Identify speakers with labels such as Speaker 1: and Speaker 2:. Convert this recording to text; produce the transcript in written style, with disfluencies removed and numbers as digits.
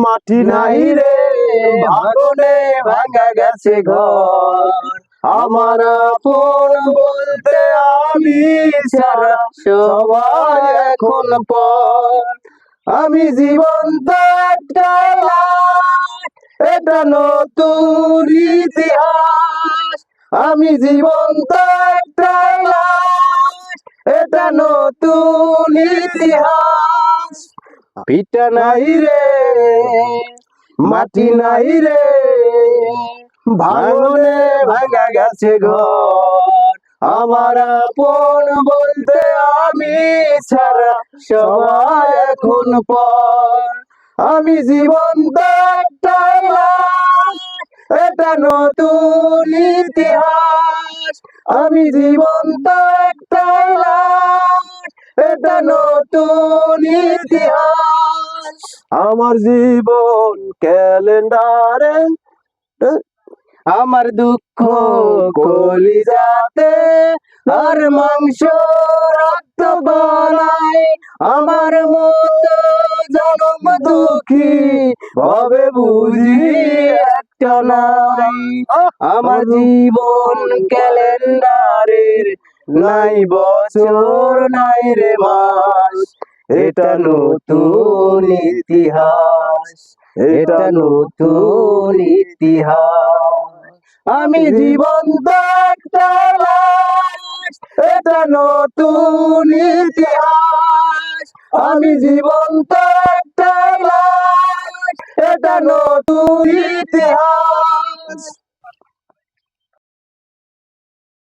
Speaker 1: মাটি নাই রে ভাঙনে ভাঙা গেছে ঘর, আমার আপন বলতে আমি ছাড়া সবাই এখন পর। আমি জীবন্ত একটা লাশ, এটা নতুন ইতিহাস। আমি জীবন্ত একটা লাশ, এটা নতুন ইতিহাস। পিঠা নাই রে মাটি নাই রে ভাঙনে ভাঙা গেছে ঘর, আমার আপন বলতে আমি ছাড়া সবাই এখন পর। আমি জীবন্ত একটা লাশ, এটা নতুন ইতিহাস। আমি জীবন্ত একটা লাশ, এটা নতুন ইতিহাস। আমার জীবন ক্যালেন্ডারে, আমার দুঃখ কলিজাতে, আর মাংস রক্ত বানায় আমার মতো জনম দুঃখী ভাবে বুঝি একটা নাই। আমার জীবন ক্যালেন্ডারের নাই বছর নাই রে মাস, এটা নতুন ইতিহাস, এটা নতুন ইতিহাস। আমি জীবন্ত একটা লাশ, এটা নতুন ইতিহাস। আমি জীবন্ত একটা লাশ, এটা নতুন ইতিহাস।